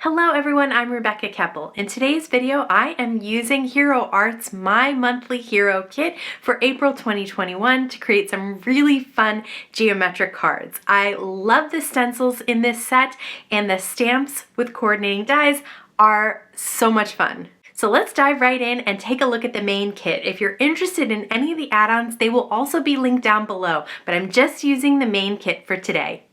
Hello everyone, I'm Rebecca Keppel. In today's video, I am using Hero Art's My Monthly Hero Kit for April 2021 to create some really fun geometric cards. I love the stencils in this set, and the stamps with coordinating dies are so much fun. So let's dive right in and take a look at the main kit. If you're interested in any of the add-ons, they will also be linked down below, but I'm just using the main kit for today.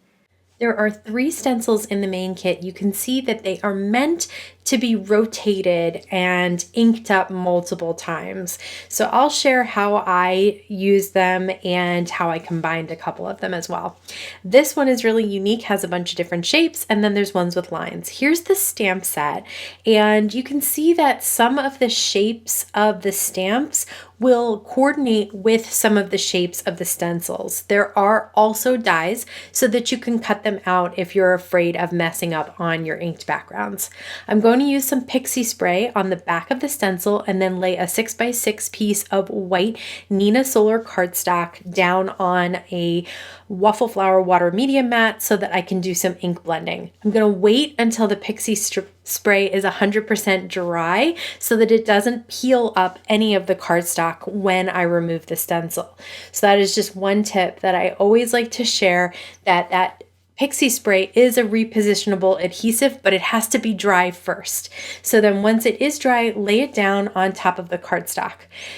There are 3 stencils in the main kit. You can see that they are meant to be rotated and inked up multiple times. So I'll share how I use them and how I combined a couple of them as well. This one is really unique, has a bunch of different shapes, and then there's ones with lines. Here's the stamp set, and you can see that some of the shapes of the stamps will coordinate with some of the shapes of the stencils. There are also dies so that you can cut them out if you're afraid of messing up on your inked backgrounds. I'm going to use some Pixie spray on the back of the stencil and then lay a 6x6 piece of white Nina Solar cardstock down on a Waffle Flower water medium mat so that I can do some ink blending. I'm going to wait until the Pixie spray is 100% dry so that it doesn't peel up any of the cardstock when I remove the stencil. So that is just one tip that I always like to share, that Pixie spray is a repositionable adhesive, but it has to be dry first. So then once it is dry, lay it down on top of the cardstock.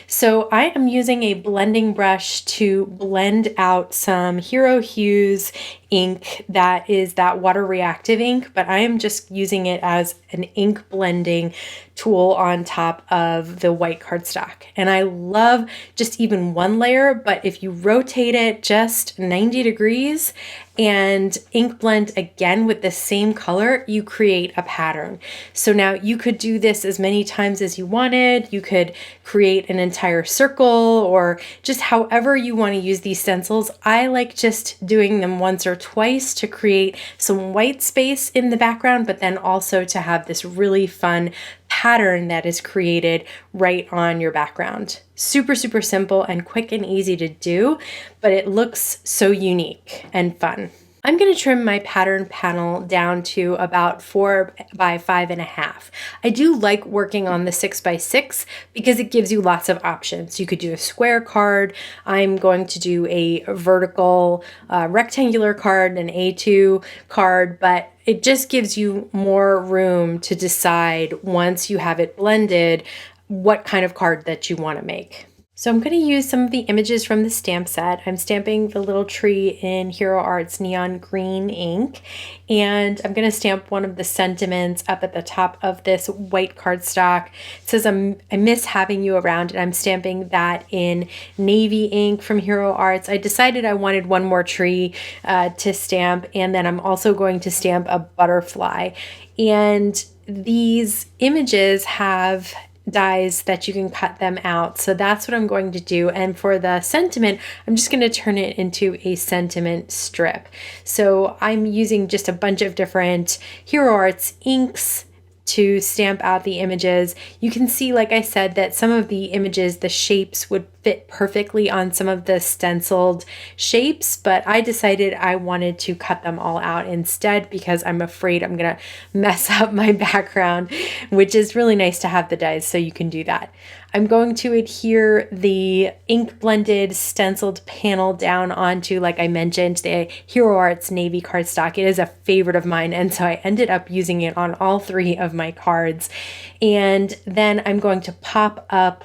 So I am using a blending brush to blend out some Hero Hues ink that is that water reactive ink, but I am just using it as an ink blending tool on top of the white cardstock. And I love just even one layer, but if you rotate it just 90 degrees and ink blend again with the same color, you create a pattern. So now you could do this as many times as you wanted. You could create an entire circle or just however you want to use these stencils. I like just doing them once or twice to create some white space in the background, but then also to have this really fun pattern that is created right on your background. Super, super simple and quick and easy to do, but it looks so unique and fun. I'm going to trim my pattern panel down to about 4 by 5.5. I do like working on the 6x6 because it gives you lots of options. You could do a square card. I'm going to do a vertical rectangular card, an A2 card, but it just gives you more room to decide once you have it blended what kind of card that you want to make. So I'm going to use some of the images from the stamp set. I'm stamping the little tree in Hero Art's neon green ink, and I'm going to stamp one of the sentiments up at the top of this white cardstock. It says, I miss having you around, and I'm stamping that in navy ink from Hero Arts. I decided I wanted one more tree to stamp, and then I'm also going to stamp a butterfly. And these images have dies that you can cut them out. So that's what I'm going to do. And for the sentiment, I'm just going to turn it into a sentiment strip. So I'm using just a bunch of different Hero Arts inks to stamp out the images. You can see, like I said, that some of the images, the shapes would fit perfectly on some of the stenciled shapes, but I decided I wanted to cut them all out instead because I'm afraid I'm gonna mess up my background, which is really nice to have the dies so you can do that. I'm going to adhere the ink blended stenciled panel down onto, like I mentioned, the Hero Arts navy cardstock. It is a favorite of mine, and so I ended up using it on all 3 of my cards. And then I'm going to pop up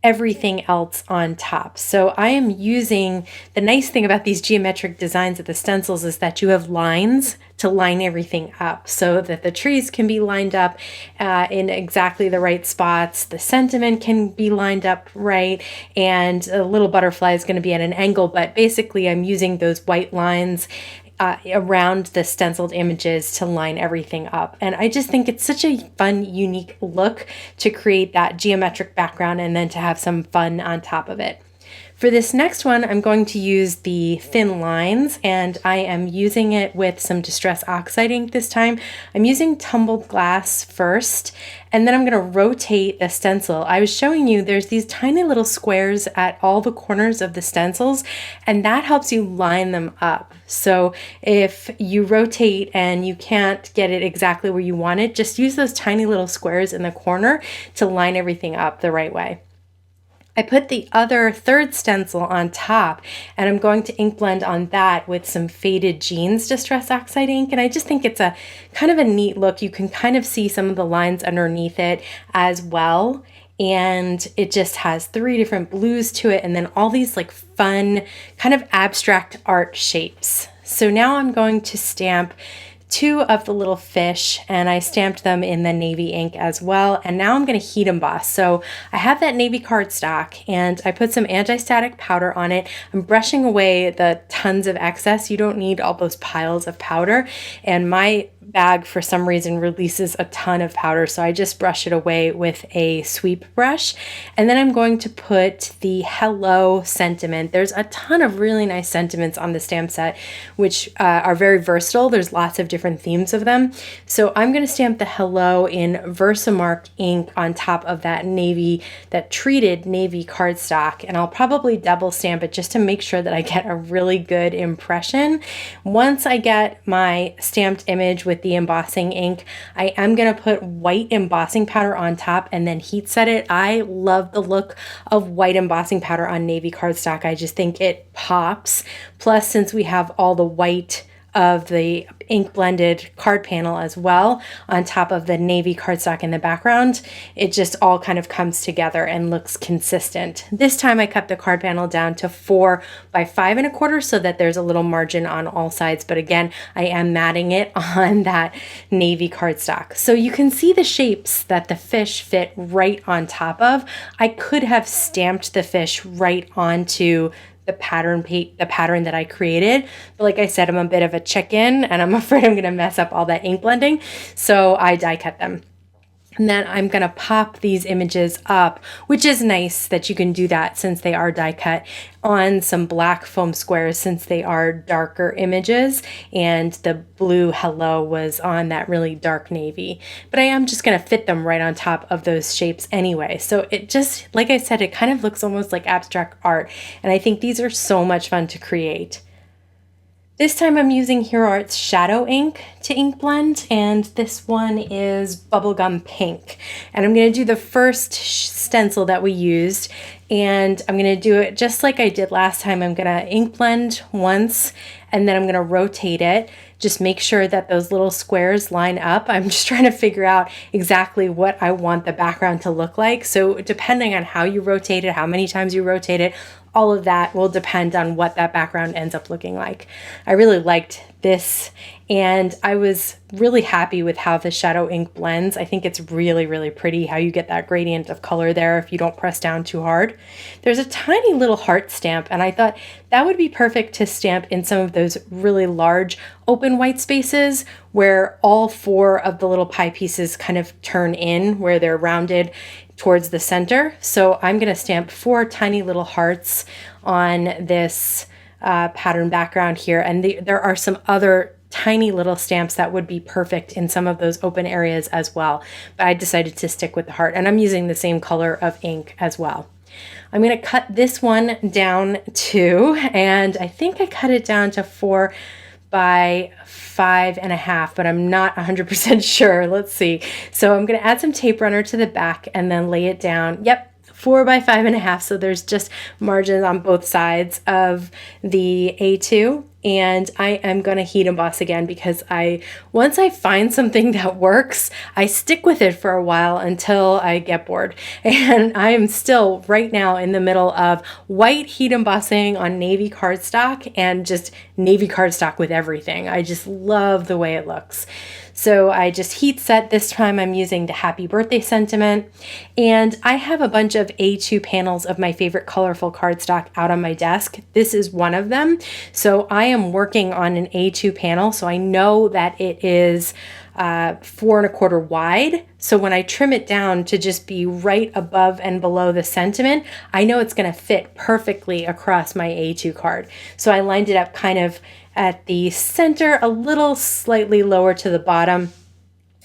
everything else on top. So I am using, the nice thing about these geometric designs of the stencils is that you have lines to line everything up so that the trees can be lined up in exactly the right spots. The sentiment can be lined up right, and a little butterfly is going to be at an angle, but basically I'm using those white lines around the stenciled images to line everything up. And I just think it's such a fun, unique look to create that geometric background and then to have some fun on top of it. For this next one, I'm going to use the thin lines, and I am using it with some Distress Oxide ink this time. I'm using tumbled glass first, and then I'm going to rotate the stencil. I was showing you there's these tiny little squares at all the corners of the stencils, and that helps you line them up. So if you rotate and you can't get it exactly where you want it, just use those tiny little squares in the corner to line everything up the right way. I put the other third stencil on top, and I'm going to ink blend on that with some Faded Jeans Distress Oxide ink, and I just think it's a kind of a neat look. You can kind of see some of the lines underneath it as well, and it just has 3 different blues to it, and then all these like fun kind of abstract art shapes. So now I'm going to stamp 2 of the little fish, and I stamped them in the navy ink as well. And now I'm going to heat emboss. So I have that navy cardstock, and I put some anti-static powder on it. I'm brushing away the tons of excess. You don't need all those piles of powder. And my bag for some reason releases a ton of powder, so I just brush it away with a sweep brush. And then I'm going to put the hello sentiment. There's a ton of really nice sentiments on the stamp set, which are very versatile. There's lots of different themes of them. So I'm going to stamp the hello in Versamark ink on top of that navy, that treated navy cardstock, and I'll probably double stamp it just to make sure that I get a really good impression. Once I get my stamped image with the embossing ink, I am going to put white embossing powder on top and then heat set it. I love the look of white embossing powder on navy cardstock. I just think it pops. Plus, since we have all the white of the ink blended card panel as well on top of the navy cardstock in the background, it just all kind of comes together and looks consistent. This time I cut the card panel down to 4 by 5 1/4 so that there's a little margin on all sides, but again, I am matting it on that navy cardstock. So you can see the shapes that the fish fit right on top of. I could have stamped the fish right onto the pattern that I created. But like I said, I'm a bit of a chicken, and I'm afraid I'm going to mess up all that ink blending. So I die cut them. And then I'm going to pop these images up, which is nice that you can do that since they are die cut, on some black foam squares since they are darker images, and the blue hello was on that really dark navy. But I am just going to fit them right on top of those shapes anyway. So it just, like I said, it kind of looks almost like abstract art, and I think these are so much fun to create. This time I'm using Hero Art's Shadow ink to ink blend, and this one is Bubblegum Pink. And I'm going to do the first stencil that we used, and I'm going to do it just like I did last time. I'm going to ink blend once, and then I'm going to rotate it. Just make sure that those little squares line up. I'm just trying to figure out exactly what I want the background to look like. So depending on how you rotate it, how many times you rotate it, all of that will depend on what that background ends up looking like. I really liked this, and I was really happy with how the shadow ink blends. I think it's really, really pretty how you get that gradient of color there if you don't press down too hard. There's a tiny little heart stamp, and I thought that would be perfect to stamp in some of those really large open white spaces where all 4 of the little pie pieces kind of turn in, where they're rounded towards the center. So I'm going to stamp 4 tiny little hearts on this pattern background here. And there are some other tiny little stamps that would be perfect in some of those open areas as well. But I decided to stick with the heart, and I'm using the same color of ink as well. I'm going to cut this one down too, and I think I cut it down to 4 by 5 1/2, but I'm not 100% sure. Let's see. So I'm going to add some tape runner to the back and then lay it down. Yep, 4 by 5 1/2. So there's just margins on both sides of the A2. And I am going to heat emboss again because once I find something that works, I stick with it for a while until I get bored. And I am still right now in the middle of white heat embossing on navy cardstock, and just navy cardstock with everything. I just love the way it looks. So I just heat set. This time I'm using the happy birthday sentiment, and I have a bunch of A2 panels of my favorite colorful cardstock out on my desk. This is one of them. So I am working on an A2 panel, so I know that it is 4¼ wide. So when I trim it down to just be right above and below the sentiment, I know it's going to fit perfectly across my A2 card. So I lined it up kind of at the center, a little slightly lower to the bottom.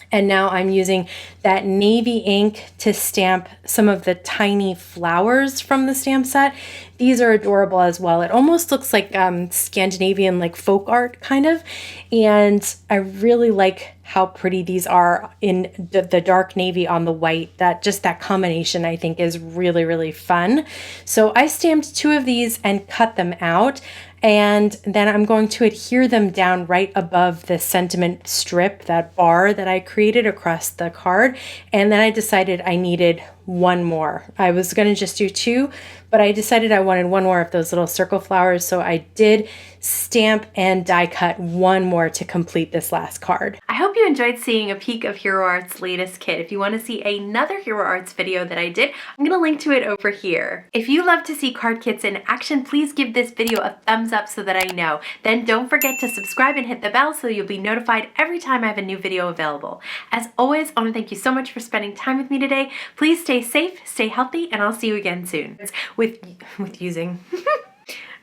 And now I'm using that navy ink to stamp some of the tiny flowers from the stamp set. These are adorable as well. It almost looks like Scandinavian, like folk art kind of. And I really like how pretty these are in the dark navy on the white. That combination I think is really, really fun. So I stamped 2 of these and cut them out. And then I'm going to adhere them down right above the sentiment strip, that bar that I created across the card. And then I decided I needed 1 more. I was going to just do 2, but I decided I wanted 1 more of those little circle flowers. So I did stamp and die cut 1 more to complete this last card. I hope you enjoyed seeing a peek of Hero Art's latest kit. If you want to see another Hero Arts video that I did, I'm going to link to it over here. If you love to see card kits in action, please give this video a thumbs up so that I know. Then don't forget to subscribe and hit the bell so you'll be notified every time I have a new video available. As always, I want to thank you so much for spending time with me today. Please stay safe, stay healthy, and I'll see you again soon with using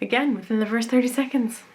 again within the first 30 seconds.